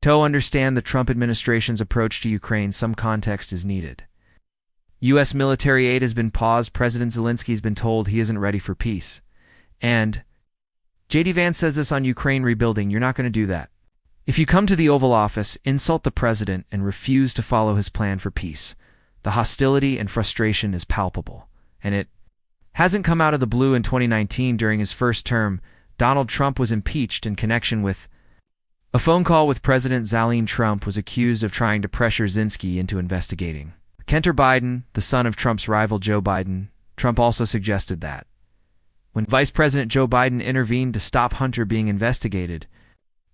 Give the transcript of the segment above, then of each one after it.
To understand the Trump administration's approach to Ukraine, some context is needed. U.S. military aid has been paused. President Zelensky has been told he isn't ready for peace. And J.D. Vance says this on Ukraine rebuilding: you're not going to do that. If you come to the Oval Office, insult the president, and refuse to follow his plan for peace, the hostility and frustration is palpable. And it hasn't come out of the blue. In 2019, during his first term, Donald Trump was impeached in connection with a phone call with President Zelensky. Trump was accused of trying to pressure Zelensky into investigating Hunter Biden, the son of Trump's rival Joe Biden. Trump also suggested that when Vice President Joe Biden intervened to stop Hunter being investigated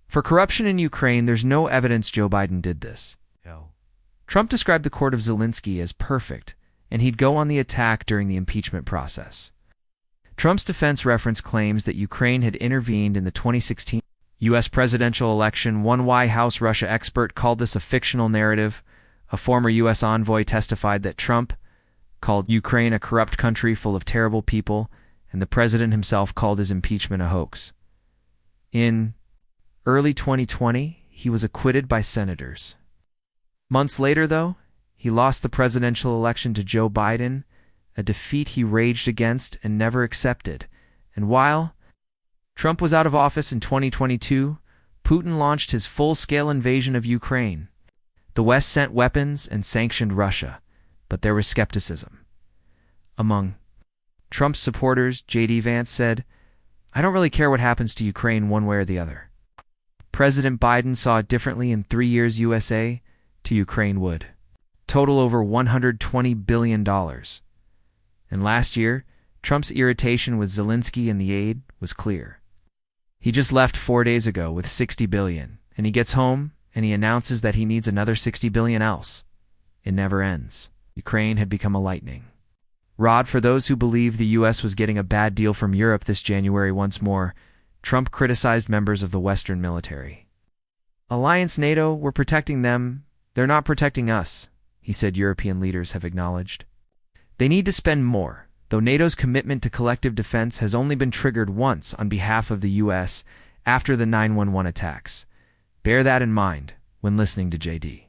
for corruption in Ukraine, there's no evidence Joe Biden did this. Trump described the court of Zelensky as perfect, and he'd go on the attack during the impeachment process. Trump's defense reference claims that Ukraine had intervened in the 2016 U.S. presidential election. One White House Russia expert called this a fictional narrative. A former U.S. envoy testified that Trump called Ukraine a corrupt country full of terrible people, and the president himself called his impeachment a hoax. In early 2020, he was acquitted by senators. Months later, though, he lost the presidential election to Joe Biden, a defeat he raged against and never accepted. And while Trump was out of office in 2022, Putin launched his full-scale invasion of Ukraine. The West sent weapons and sanctioned Russia, but there was skepticism. Among Trump's supporters, J.D. Vance said, "I don't really care what happens to Ukraine one way or the other." President Biden saw it differently. In 3 years, USA to Ukraine would total over $120 billion. And last year, Trump's irritation with Zelensky and the aid was clear. He just left 4 days ago with $60 billion, and he gets home and he announces that he needs another $60 billion else. It never ends. Ukraine had become a lightning rod for those who believe the U.S. was getting a bad deal from Europe. This January, once more, Trump criticized members of the Western military alliance NATO. "We're protecting them. They're not protecting us," he said. European leaders have acknowledged they need to spend more, though NATO's commitment to collective defense has only been triggered once on behalf of the U.S. after the 9/11 attacks. Bear that in mind when listening to J.D.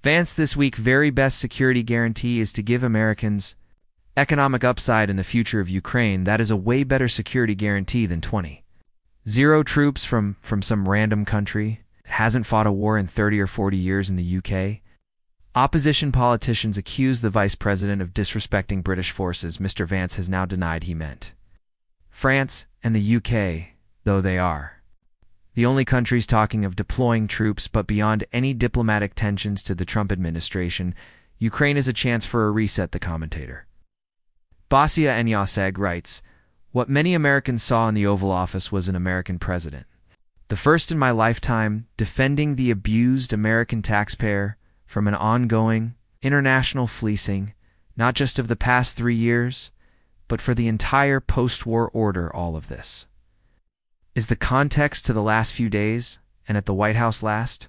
Vance this week. Very best security guarantee is to give Americans economic upside in the future of Ukraine. That is a way better security guarantee than 0 troops from some random country that hasn't fought a war in 30 or 40 years in the UK. Opposition politicians accuse the vice president of disrespecting British forces. Mr. Vance has now denied he meant France and the UK, though they are the only countries talking of deploying troops. But beyond any diplomatic tensions to the Trump administration, Ukraine is a chance for a reset, the commentator Basia Enyaseg writes. What many Americans saw in the Oval Office was an American president, the first in my lifetime, defending the abused American taxpayer from an ongoing international fleecing, not just of the past 3 years, but for the entire post-war order. All of this is the context to the last few days, and at the White House last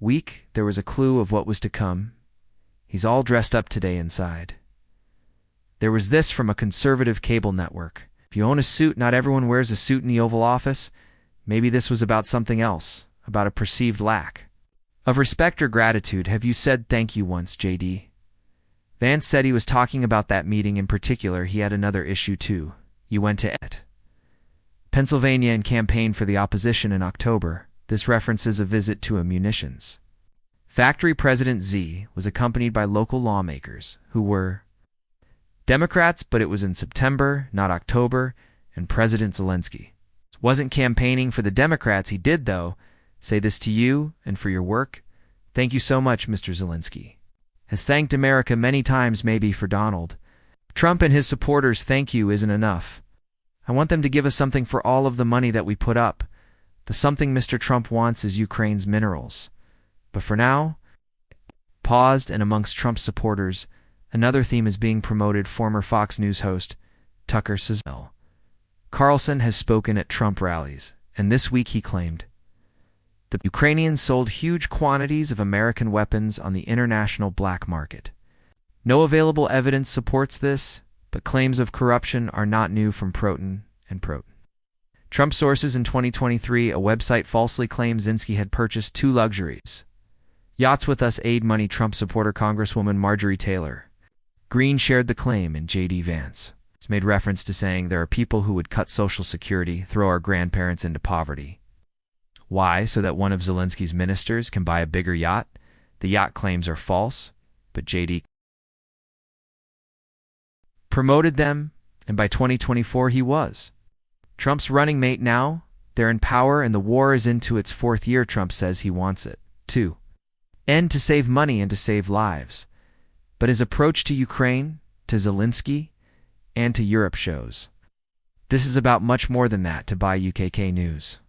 week, there was a clue of what was to come. He's all dressed up today inside. There was this from a conservative cable network: if you own a suit, not everyone wears a suit in the Oval Office. Maybe this was about something else, about a perceived lack of respect or gratitude. Have you said thank you once, J.D.? Vance said he was talking about that meeting in particular. He had another issue too. You went to Pennsylvania and campaigned for the opposition in October. This references a visit to a munitions factory. President Z was accompanied by local lawmakers who were Democrats, but it was in September, not October, and President Zelensky wasn't campaigning for the Democrats. He did, though, say this to you and for your work. Thank you so much, Mr. Zelensky. Has thanked America many times. Maybe for Donald Trump and his supporters, thank you isn't enough. I want them to give us something for all of the money that we put up. The something Mr. Trump wants is Ukraine's minerals. But for now, paused, and amongst Trump's supporters, another theme is being promoted. Former Fox News host Tucker Carlson has spoken at Trump rallies, and this week he claimed the Ukrainians sold huge quantities of American weapons on the international black market. No available evidence supports this, but claims of corruption are not new from Proton and Proton. Trump sources in 2023, a website falsely claims Zelensky had purchased 2 luxuries yachts with US aid money. Trump supporter Congresswoman Marjorie Taylor Greene shared the claim in J.D. Vance. It's made reference to saying there are people who would cut Social Security, throw our grandparents into poverty. Why? So that one of Zelensky's ministers can buy a bigger yacht? The yacht claims are false, but J.D. promoted them, and by 2024 he was Trump's running mate. Now they're in power and the war is into its 4th year. Trump says he wants it to end, to save money and to save lives. But his approach to Ukraine, to Zelensky, and to Europe shows this is about much more than that. To buy UKK News.